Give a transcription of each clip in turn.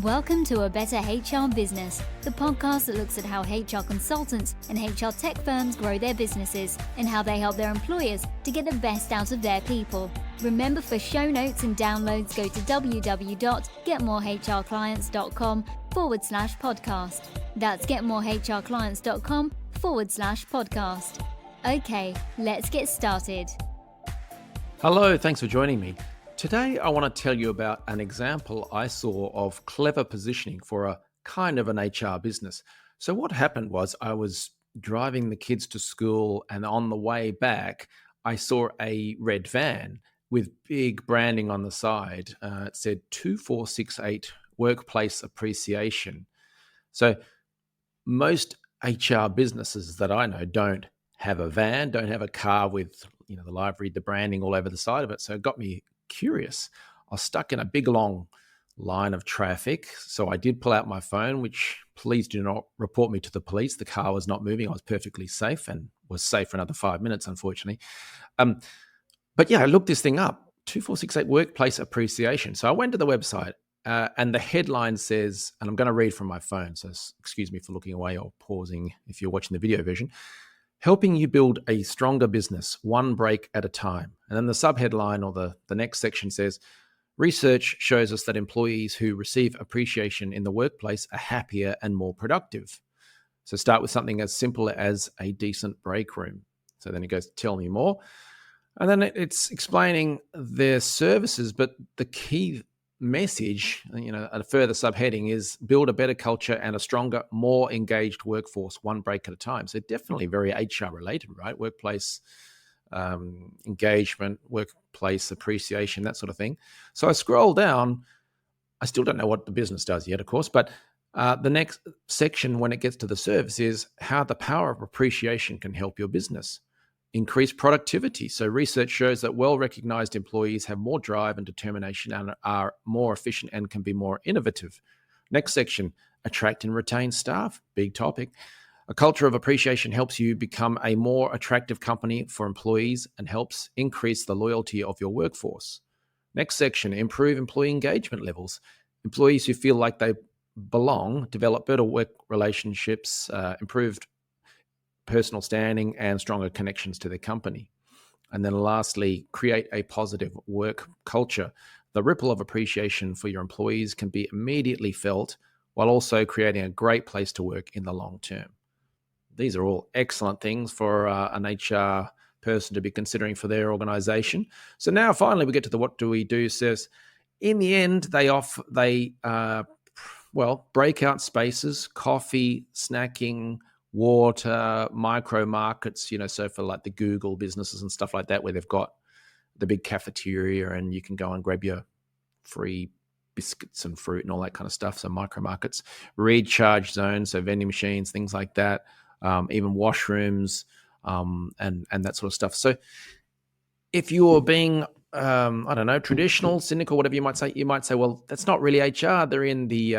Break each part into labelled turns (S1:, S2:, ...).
S1: Welcome to A Better HR Business, the podcast that looks at how HR consultants and HR tech firms grow their businesses and how they help their employers to get the best out of their people. Remember, for show notes and downloads, go to www.getmorehrclients.com/podcast. That's getmorehrclients.com/podcast. Okay, let's get started.
S2: Hello, thanks for joining me. Today, I want to tell you about an example I saw of clever positioning for a kind of an HR business. So what happened was I was driving the kids to school, and on the way back, I saw a red van with big branding on the side. It said 2468 Workplace Appreciation. So most HR businesses that I know don't have a van, don't have a car with the livery, the branding all over the side of it. So it got me curious. I was stuck in a big long line of traffic. So I did pull out my phone, which please do not report me to the police. The car was not moving. I was perfectly safe and was safe for another 5 minutes, unfortunately. But yeah, I looked this thing up, 2468 Workplace Appreciation. So I went to the website and the headline says, and I'm going to read from my phone, so excuse me for looking away or pausing if you're watching the video version, helping you build a stronger business, one break at a time. And then the subheadline or the next section says, research shows us that employees who receive appreciation in the workplace are happier and more productive. So start with something as simple as a decent break room. So then it goes, tell me more. And then it's explaining their services, but the key message, a further subheading is build a better culture and a stronger, more engaged workforce, one break at a time. So definitely very HR related, right? Workplace engagement, workplace appreciation, that sort of thing. So I scroll down. I still don't know what the business does yet, of course, but the next section when it gets to the service is how the power of appreciation can help your business. Increase productivity. So research shows that well-recognized employees have more drive and determination and are more efficient and can be more innovative. Next section, attract and retain staff. Big topic. A culture of appreciation helps you become a more attractive company for employees and helps increase the loyalty of your workforce. Next section, improve employee engagement levels. Employees who feel like they belong develop better work relationships, improved personal standing, and stronger connections to their company. And then lastly, create a positive work culture. The ripple of appreciation for your employees can be immediately felt while also creating a great place to work in the long term. These are all excellent things for an HR person to be considering for their organization. So now finally we get to the what do we do says. In the end, they offer breakout spaces, coffee, snacking, water, micro markets, so for like the Google businesses and stuff like that, where they've got the big cafeteria and you can go and grab your free biscuits and fruit and all that kind of stuff. So micro markets, recharge zones, so vending machines, things like that, even washrooms, and that sort of stuff. So if you're being, traditional, cynical, whatever you might say, well, that's not really HR. They're in the,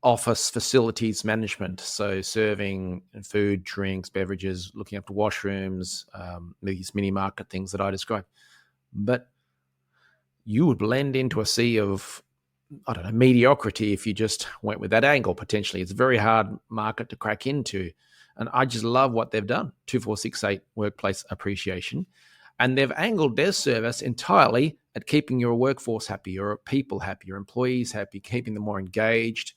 S2: office facilities management, so serving food, drinks, beverages, looking after washrooms, these mini market things that I described. But you would blend into a sea of, mediocrity if you just went with that angle, potentially. It's a very hard market to crack into. And I just love what they've done, 2468 Workplace Appreciation. And they've angled their service entirely at keeping your workforce happy, your people happy, your employees happy, keeping them more engaged.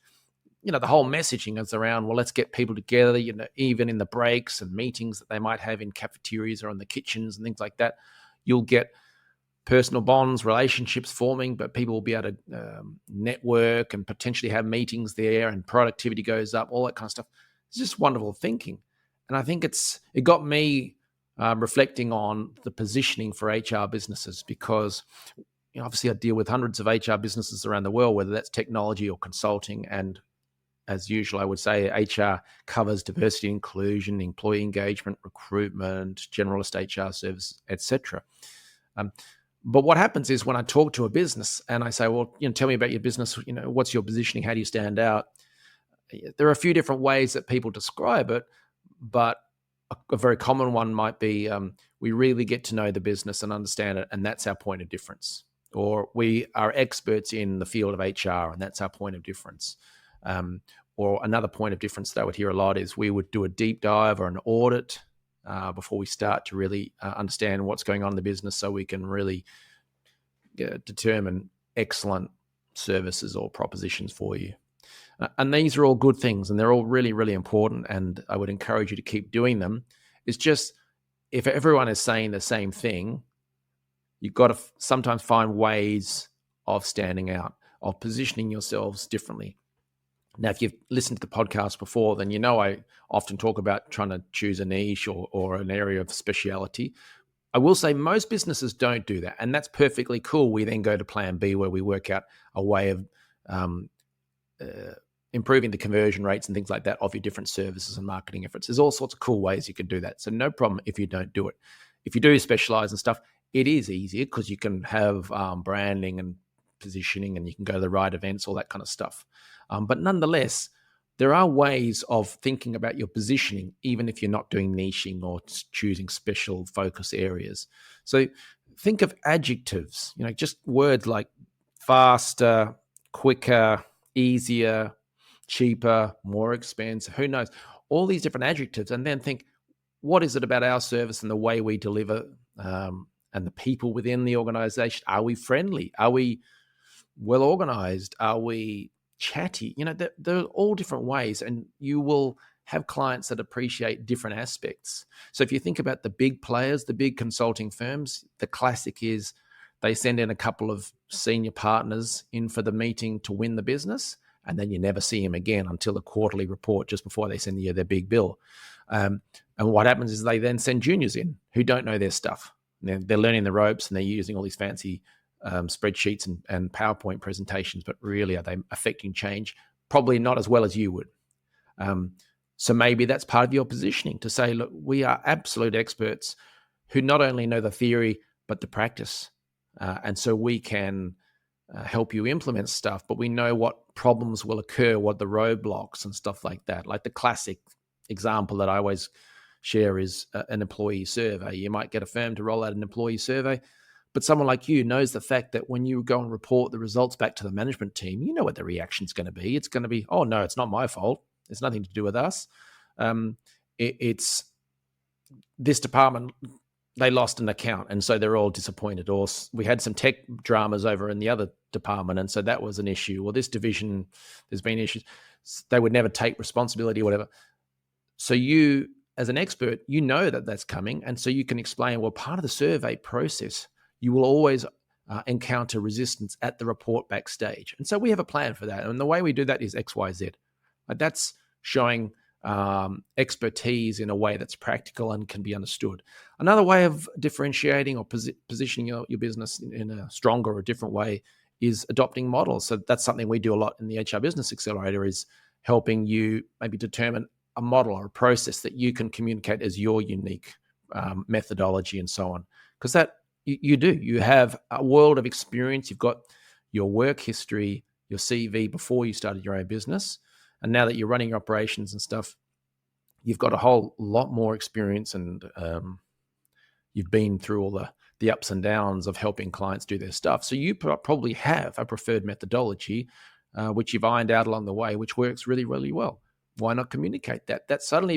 S2: The whole messaging is around, well, let's get people together, even in the breaks and meetings that they might have in cafeterias or in the kitchens and things like that. You'll get personal bonds, relationships forming, but people will be able to network and potentially have meetings there, and productivity goes up, all that kind of stuff. It's just wonderful thinking. And I think it got me reflecting on the positioning for HR businesses, because obviously I deal with hundreds of HR businesses around the world, whether that's technology or consulting, and as usual, I would say HR covers diversity, inclusion, employee engagement, recruitment, generalist HR services, etc. But what happens is when I talk to a business and I say, well, tell me about your business, what's your positioning? How do you stand out? There are a few different ways that people describe it, but a very common one might be we really get to know the business and understand it, and that's our point of difference. or we are experts in the field of HR, and that's our point of difference. Or another point of difference that I would hear a lot is we would do a deep dive or an audit before we start to really understand what's going on in the business, so we can really determine excellent services or propositions for you. And these are all good things, and they're all really, really important, and I would encourage you to keep doing them. It's just, if everyone is saying the same thing, you've got to sometimes find ways of standing out, of positioning yourselves differently. Now, if you've listened to the podcast before, then you know I often talk about trying to choose a niche or an area of speciality. I will say most businesses don't do that, and that's perfectly cool. We then go to plan B, where we work out a way of improving the conversion rates and things like that of your different services and marketing efforts. There's all sorts of cool ways you can do that. So no problem if you don't do it. If you do specialize and stuff, it is easier because you can have branding and positioning, and you can go to the right events, all that kind of stuff. But nonetheless, there are ways of thinking about your positioning, even if you're not doing niching or choosing special focus areas. So think of adjectives, just words like faster, quicker, easier, cheaper, more expensive, who knows, all these different adjectives, and then think, what is it about our service and the way we deliver and the people within the organization? Are we friendly? Are we well organized? Are we chatty? There are all different ways, and you will have clients that appreciate different aspects. So if you think about the big players, the big consulting firms, the classic is they send in a couple of senior partners in for the meeting to win the business, and then you never see them again until the quarterly report just before they send you their big bill. And what happens is they then send juniors in who don't know their stuff. They're learning the ropes, and they're using all these fancy spreadsheets and PowerPoint presentations, but really, are they affecting change? Probably not as well as you would. So maybe that's part of your positioning, to say, look, we are absolute experts who not only know the theory, but the practice. And so we can help you implement stuff, but we know what problems will occur, what the roadblocks and stuff like that. Like the classic example that I always share is an employee survey. You might get a firm to roll out an employee survey, but someone like you knows the fact that when you go and report the results back to the management team, you know what the reaction's going to be. It's going to be, oh, no, it's not my fault. It's nothing to do with us. It's this department, they lost an account, and so they're all disappointed. Or we had some tech dramas over in the other department, and so that was an issue. Or this division, there's been issues. They would never take responsibility or whatever. So you, as an expert, you know that that's coming, and so you can explain, well, part of the survey process, you will always encounter resistance at the report backstage. And so we have a plan for that. And the way we do that is X, Y, Z. That's showing expertise in a way that's practical and can be understood. Another way of differentiating or positioning your business in a stronger or different way is adopting models. So that's something we do a lot in the HR Business Accelerator, is helping you maybe determine a model or a process that you can communicate as your unique methodology and so on. Because that you do. You have a world of experience. You've got your work history, your CV before you started your own business. And now that you're running your operations and stuff, you've got a whole lot more experience, and you've been through all the ups and downs of helping clients do their stuff. So you probably have a preferred methodology, which you've ironed out along the way, which works really, really well. Why not communicate that? That suddenly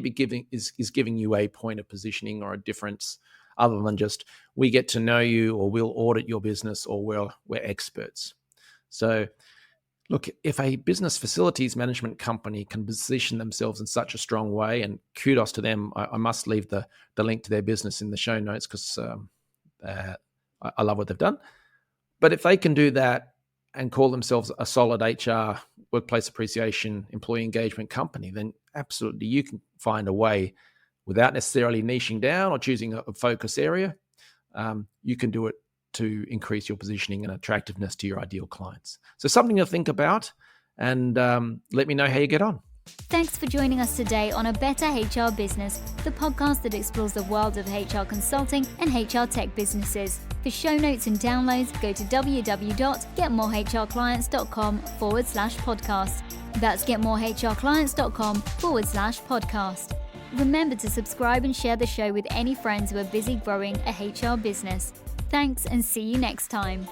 S2: is giving you a point of positioning or a difference, other than just, we get to know you, or we'll audit your business, or we're experts. So look, if a business facilities management company can position themselves in such a strong way, and kudos to them, I must leave the link to their business in the show notes, because I love what they've done. But if they can do that and call themselves a solid HR, workplace appreciation, employee engagement company, then absolutely you can find a way, without necessarily niching down or choosing a focus area. You can do it to increase your positioning and attractiveness to your ideal clients. So something to think about, and let me know how you get on.
S1: Thanks for joining us today on A Better HR Business, the podcast that explores the world of HR consulting and HR tech businesses. For show notes and downloads, go to www.getmorehrclients.com/podcast. That's getmorehrclients.com/podcast. Remember to subscribe and share the show with any friends who are busy growing a HR business. Thanks, and see you next time.